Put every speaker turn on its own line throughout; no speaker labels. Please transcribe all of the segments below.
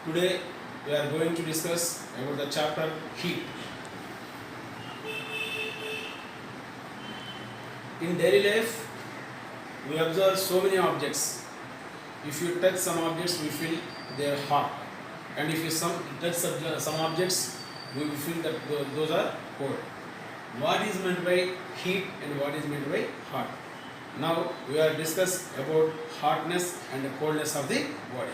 Today we are going to discuss about the chapter heat. In daily life, we observe so many objects. If you touch some objects, we feel they are hot, and if you touch some objects, we will feel that those are cold. What is meant by heat and what is meant by hot? Now we are discuss about hotness and the coldness of the body.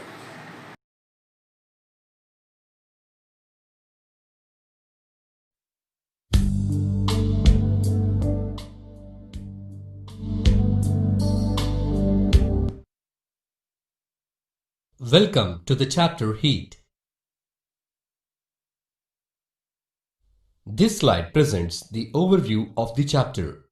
Welcome to the chapter Heat. This slide presents the overview of the chapter.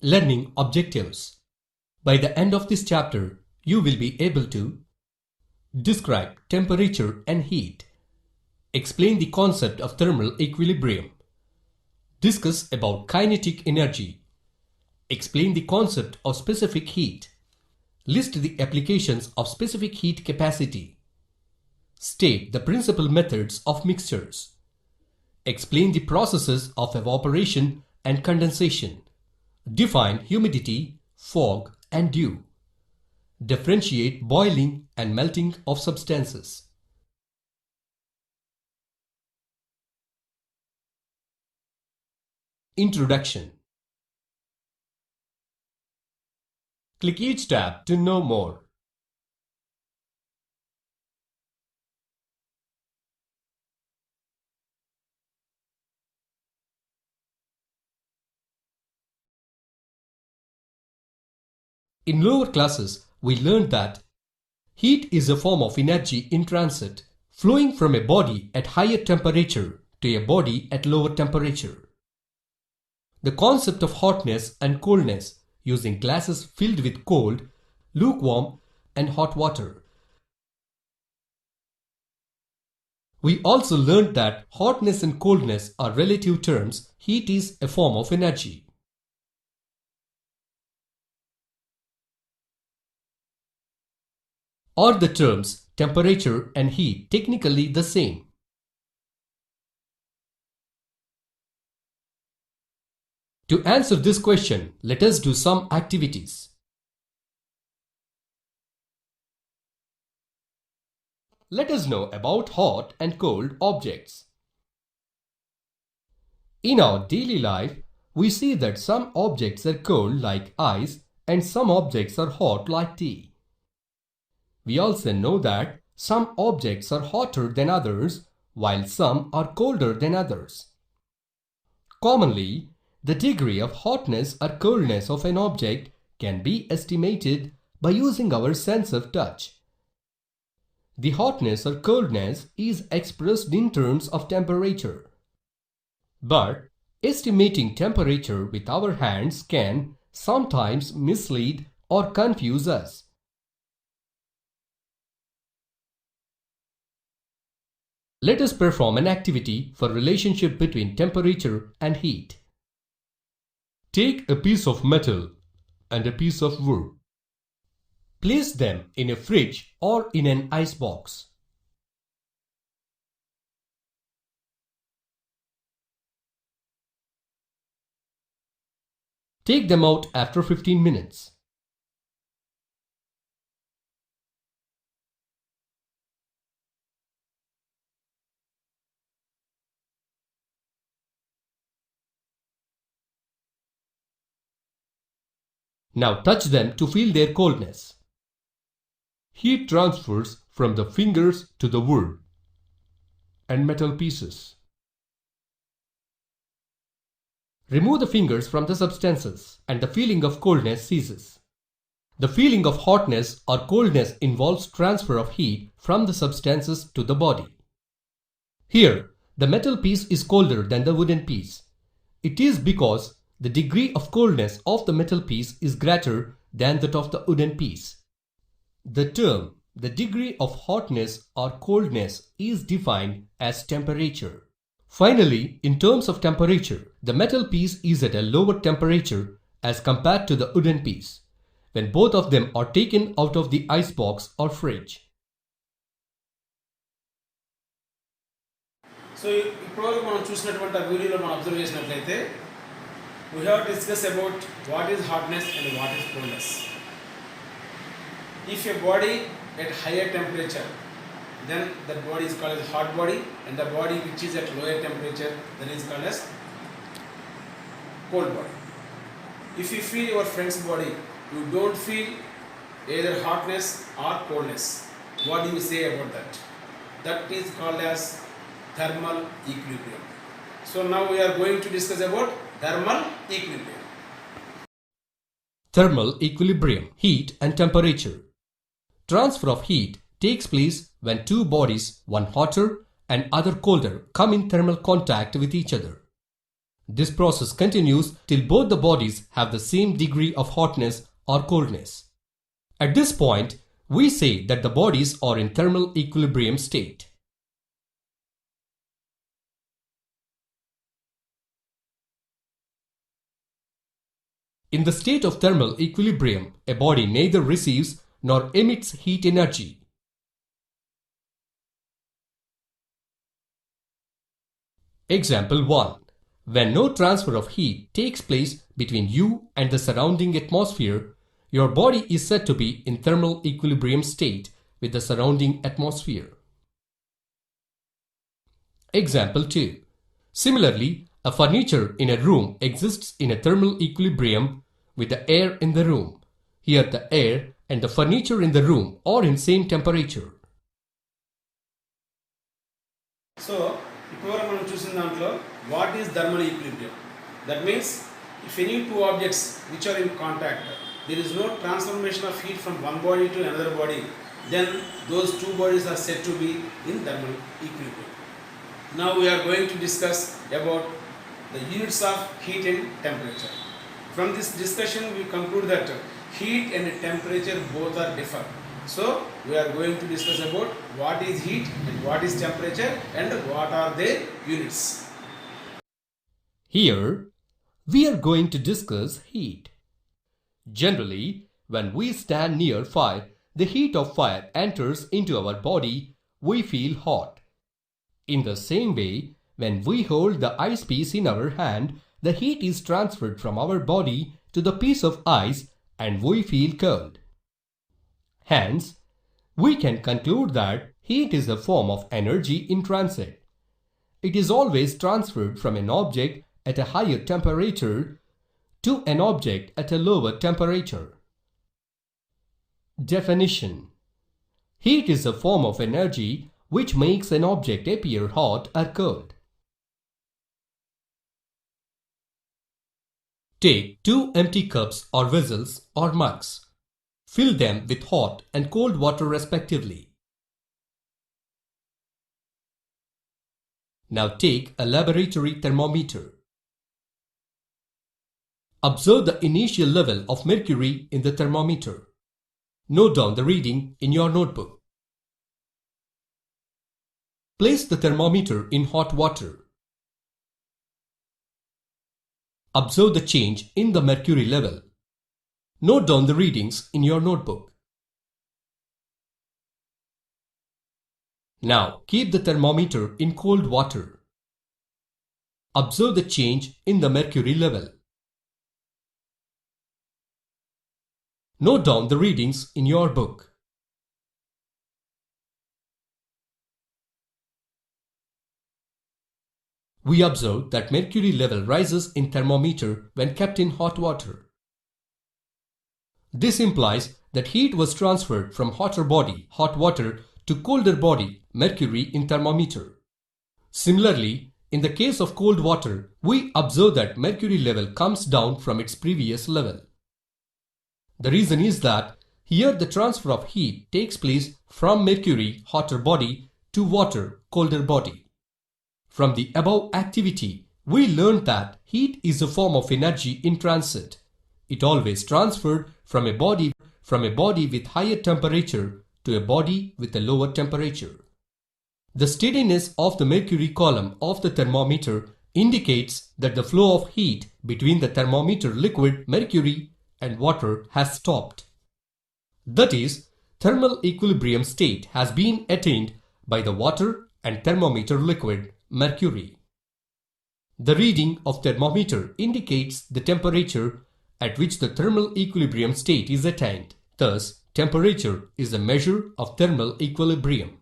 Learning objectives. By the end of this chapter, you will be able to describe temperature and heat, explain the concept of thermal equilibrium, discuss about kinetic energy, explain the concept of specific heat, list the applications of specific heat capacity, state the principal methods of mixtures, explain the processes of evaporation and condensation, define humidity, fog, and dew, differentiate boiling and melting of substances. Introduction. Click each tab to know more. In lower classes, we learned that heat is a form of energy in transit, flowing from a body at higher temperature to a body at lower temperature. The concept of hotness and coldness using glasses filled with cold, lukewarm, and hot water. We also learned that hotness and coldness are relative terms. Heat is a form of energy. Are the terms temperature and heat technically the same? To answer this question, let us do some activities. Let us know about hot and cold objects. In our daily life, we see that some objects are cold like ice and some objects are hot like tea. We also know that some objects are hotter than others, while some are colder than others. Commonly, the degree of hotness or coldness of an object can be estimated by using our sense of touch. The hotness or coldness is expressed in terms of temperature. But estimating temperature with our hands can sometimes mislead or confuse us. Let us perform an activity for relationship between temperature and heat. Take a piece of metal and a piece of wood. Place them in a fridge or in an ice box. Take them out after 15 minutes. Now touch them to feel their coldness. Heat transfers from the fingers to the wood and metal pieces. Remove the fingers from the substances and the feeling of coldness ceases. The feeling of hotness or coldness involves transfer of heat from the substances to the body. Here, the metal piece is colder than the wooden piece. It is because the degree of coldness of the metal piece is greater than that of the wooden piece. The term the degree of hotness or coldness is defined as temperature. Finally, in terms of temperature, the metal piece is at a lower temperature as compared to the wooden piece when both of them are taken out of the icebox or fridge.
So ఇప్పటివరకు మనం చూసినటువంటి ఆ వీడియోలో మనం observe చేసినట్లయితే we have discussed about what is hotness and what is coldness. If a body at higher temperature, then that body is called as hot body, and the body which is at lower temperature, that is called as cold body. If you feel your friend's body, you don't feel either hotness or coldness. What do you say about that? That is called as thermal equilibrium. So now we are going to discuss about thermal equilibrium.
Thermal equilibrium, heat and temperature. Transfer of heat takes place when two bodies, one hotter and other colder, come in thermal contact with each other. This process continues till both the bodies have the same degree of hotness or coldness. At this point, we say that the bodies are in thermal equilibrium state. In the state of thermal equilibrium, a body neither receives nor emits heat energy. Example 1. When no transfer of heat takes place between you and the surrounding atmosphere, your body is said to be in thermal equilibrium state with the surrounding atmosphere. Example 2. Similarly, a furniture in a room exists in a thermal equilibrium with the air in the room. Here the air and the furniture in the room are in same temperature.
So, ఇప్పటివరకు మనం చూసిన దాంట్లో what is thermal equilibrium? That means if any two objects which are in contact, there is no transformation of heat from one body to another body, then those two bodies are said to be in thermal equilibrium. Now we are going to discuss about the units of heat and temperature. From this discussion we conclude that heat and temperature both are different. So we are going to discuss about what is heat and what is temperature and what are their units.
Here we are going to discuss heat. Generally, when we stand near fire, the heat of fire enters into our body, we feel hot. In the same way, when we hold the ice piece in our hand, the heat is transferred from our body to the piece of ice and we feel cold. Hence, we can conclude that heat is a form of energy in transit. It is always transferred from an object at a higher temperature to an object at a lower temperature. Definition: heat is a form of energy which makes an object appear hot or cold. Take two empty cups or vessels or mugs. Fill them with hot and cold water respectively. Now take a laboratory thermometer. Observe the initial level of mercury in the thermometer. Note down the reading in your notebook. Place the thermometer in hot water. Observe the change in the mercury level. Note down the readings in your notebook. Now keep the thermometer in cold water. Observe the change in the mercury level. Note down the readings in your book. We observe that mercury level rises in thermometer when kept in hot water. This implies that heat was transferred from hotter body, hot water, to colder body, mercury in thermometer. Similarly, in the case of cold water, we observe that mercury level comes down from its previous level. The reason is that here the transfer of heat takes place from mercury, hotter body, to water, colder body. From the above activity, we learned that heat is a form of energy in transit. It always transferred from a body with higher temperature to to a body with a lower temperature. The steadiness of the mercury column of the thermometer indicates that the flow of heat between the thermometer liquid mercury and water has stopped. That is, thermal equilibrium state has been attained by the water and thermometer liquid mercury. The reading of thermometer indicates the temperature at which the thermal equilibrium state is attained. Thus, temperature is a measure of thermal equilibrium.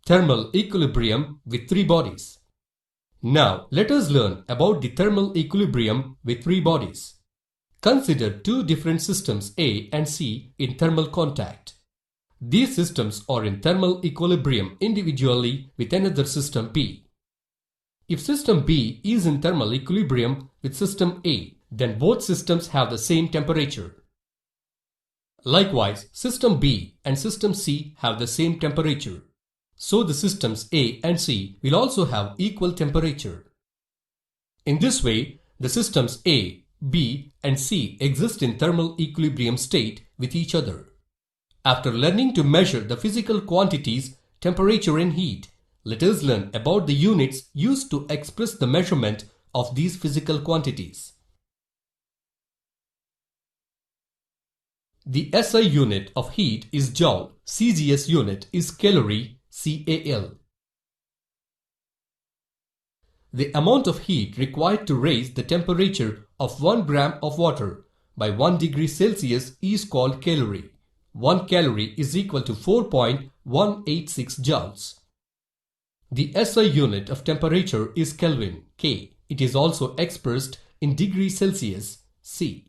Thermal equilibrium with three bodies. Now, let us learn about the thermal equilibrium with three bodies. Consider two different systems A and C in thermal contact. These systems are in thermal equilibrium individually with another system B. If system B is in thermal equilibrium with system A, then both systems have the same temperature. Likewise, system B and system C have the same temperature. So the systems A and C will also have equal temperature. In this way, the systems A, B and C exist in thermal equilibrium state with each other. After learning to measure the physical quantities, temperature and heat, let us learn about the units used to express the measurement of these physical quantities. The SI unit of heat is joule, CGS unit is calorie, CAL. The amount of heat required to raise the temperature of 1 gram of water by 1 degree Celsius is called calorie. 1 calorie is equal to 4.186 joules. The SI unit of temperature is Kelvin, K. It is also expressed in degree Celsius, C.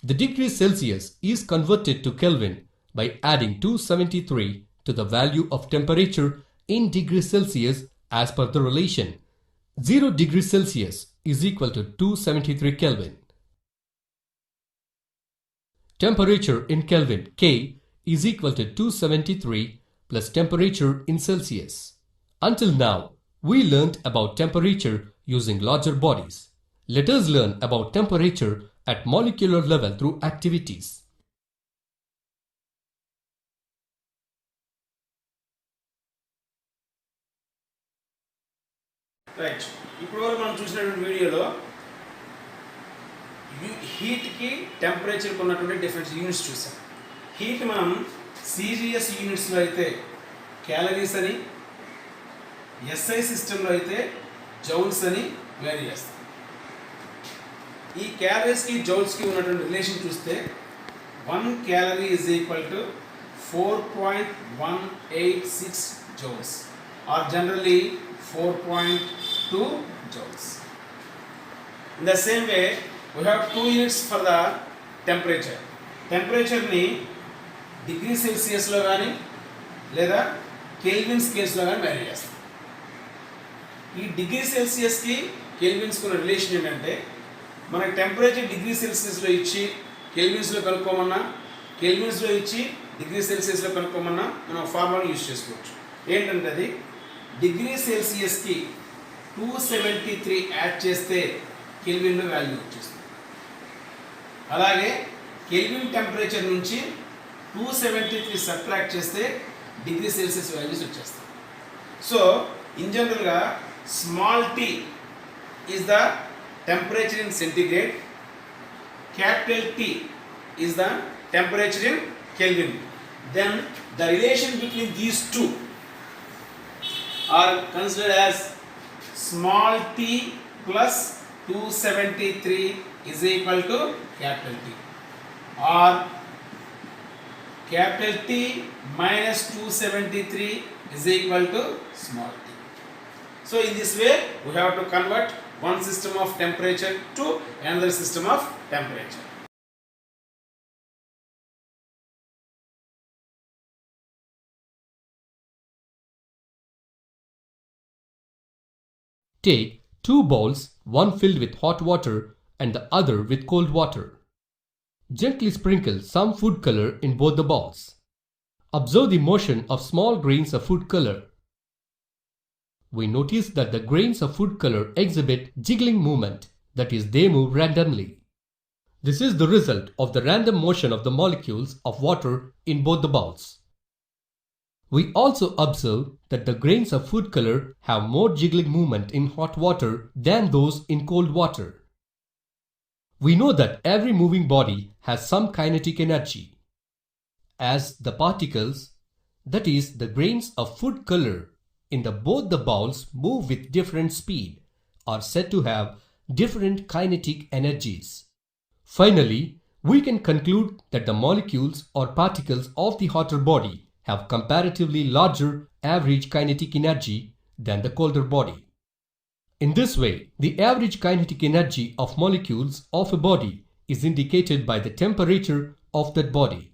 The degree Celsius is converted to Kelvin by adding 273 to the value of temperature in degree Celsius as per the relation 0 degree Celsius is equal to 273 Kelvin. Temperature in Kelvin, K, is equal to 273 plus temperature in Celsius. Until now, we learnt about temperature using larger bodies. Let us learn about temperature at molecular level through activities.
Right ఇప్పుడు వరకు మనం చూసినటువంటి వీడియోలో హీట్కి టెంపరేచర్కి ఉన్నటువంటి different units చూసాం. Heat మనం CGS యూనిట్స్లో అయితే calories అని, ఎస్ఐ సిస్టంలో అయితే జౌల్స్ అని వేరీ చేస్తాం. ఈ క్యాలరీస్కి జౌల్స్కి ఉన్నటువంటి రిలేషన్ చూస్తే 1 calorie is equal to 4.186 joules or generally 4.2 joules. In the same way, we have 2 units for the temperature. Temperature ni degree Celsius lo gaani leda Kelvin scales lo gaani vary chestam. ఈ degree సెల్సియస్కి కెల్విన్స్కి ఉన్న relation ఏంటంటే మనకి temperature degree సెల్సియస్లో ఇచ్చి కెల్విన్స్లో కనుక్కోమన్నా, కెల్విన్స్లో ఇచ్చి degree సెల్సియస్లో కనుక్కోమన్నా మనం formula use చేసుకోవచ్చు. ఏంటంటే అది డిగ్రీ సెల్సియస్కి 273 యాడ్ చేస్తే కెల్విన్లో వాల్యూ వచ్చేస్తుంది. అలాగే కెల్విన్ టెంపరేచర్ నుంచి 273 సబ్ట్రాక్ట్ చేస్తే డిగ్రీ సెల్సియస్ వాల్యూస్ వచ్చేస్తాయి. సో ఇన్ జనరల్గా small t is the temperature in centigrade, capital T is the temperature in Kelvin. Then the relation between these two are considered as small t plus 273 is equal to capital T, or capital T minus 273 is equal to small t. So in this way we have to convert one system of temperature to another system of temperature.
Take 2 bowls, one filled with hot water and the other with cold water. Gently sprinkle some food color in both the bowls. Observe the motion of small grains of food color. We notice that the grains of food color exhibit jiggling movement, that is, they move randomly. This is the result of the random motion of the molecules of water in both the bowls. We also observe that the grains of food color have more jiggling movement in hot water than those in cold water. We know that every moving body has some kinetic energy, as the particles, that is the grains of food color in both the bowls move with different speed, are said to have different kinetic energies. Finally, we can conclude that the molecules or particles of the hotter body have comparatively larger average kinetic energy than the colder body. In this way, the average kinetic energy of molecules of a body is indicated by the temperature of that body.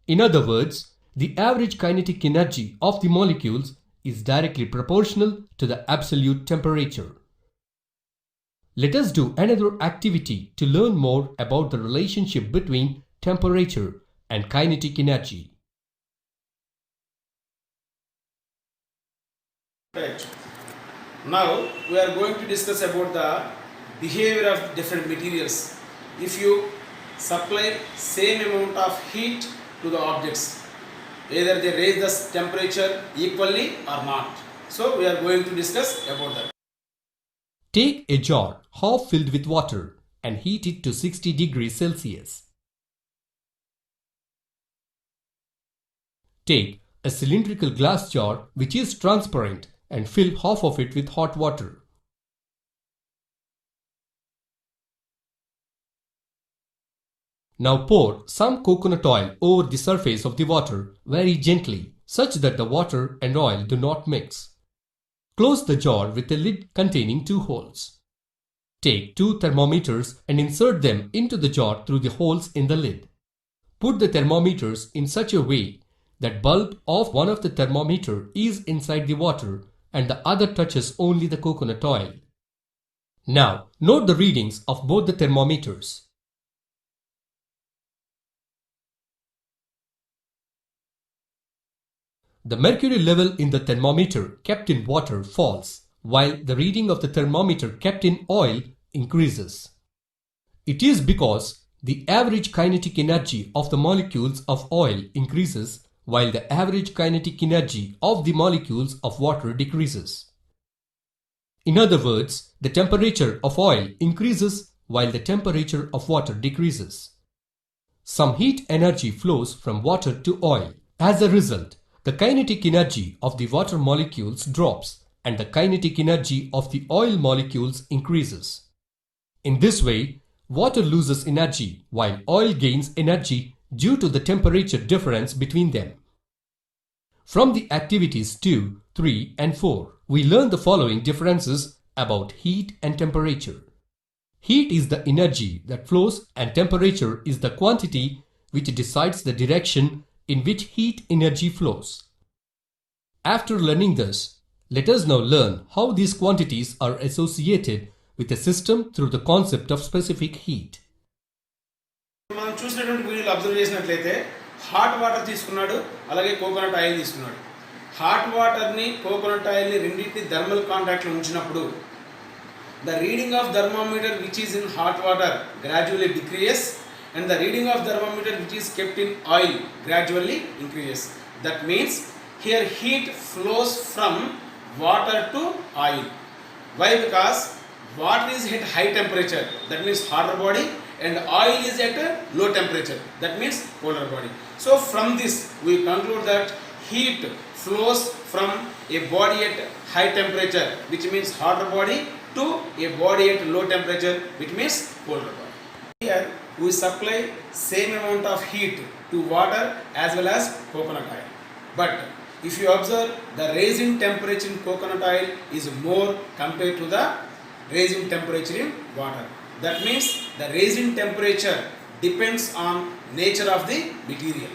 In other words, the average kinetic energy of the molecules is directly proportional to the absolute temperature. Let us do another activity to learn more about the relationship between temperature and kinetic energy.
Right. Now we are going to discuss about the behavior of different materials. If you supply same amount of heat to the objects, either they raise the temperature equally or not. So we are going to discuss about that.
Take a jar half filled with water and heat it to 60 degrees Celsius. Take a cylindrical glass jar which is transparent and fill half of it with hot water. Now pour some coconut oil over the surface of the water very gently, such that the water and oil do not mix. Close the jar with a lid containing 2 holes. Take 2 thermometers and insert them into the jar through the holes in the lid. Put the thermometers in such a way that bulb of one of the thermometer is inside the water and the other touches only the coconut oil. Now note the readings of both the thermometers. The mercury level in the thermometer kept in water falls, while the reading of the thermometer kept in oil increases. It is because the average kinetic energy of the molecules of oil increases, while the average kinetic energy of the molecules of water decreases. In other words, the temperature of oil increases while the temperature of water decreases. Some heat energy flows from water to oil. As a result, the kinetic energy of the water molecules drops and the kinetic energy of the oil molecules increases. In this way, water loses energy while oil gains energy due to the temperature difference between them. From the activities 2, 3 and 4, we learn the following differences about heat and temperature. Heat is the energy that flows and temperature is the quantity which decides the direction in which heat energy flows. After learning this, let us now learn how these quantities are associated with a system through the concept of specific heat.
మనం చూసినటువంటి వీడియోలో observe చేసినట్లయితే hot water తీసుకున్నాడు, అలాగే coconut oil తీసుకున్నాడు. Hot వాటర్ని coconut ఆయిల్ని రెండింటిని థర్మల్ కాంటాక్ట్లో ఉంచినప్పుడు the reading of thermometer which is in hot water gradually decreases and the reading of thermometer which is kept in oil gradually increases. That means here heat flows from water to oil. Why? Because water is at high temperature, that means hotter body, and oil is at a low temperature, that means colder body. So from this we conclude that heat flows from a body at high temperature, which means hotter body, to a body at low temperature, which means colder body. Here we supply same amount of heat to water as well as coconut oil. But if you observe, the raising temperature in coconut oil is more compared to the raising temperature in water. That means the raising temperature depends on nature of the material.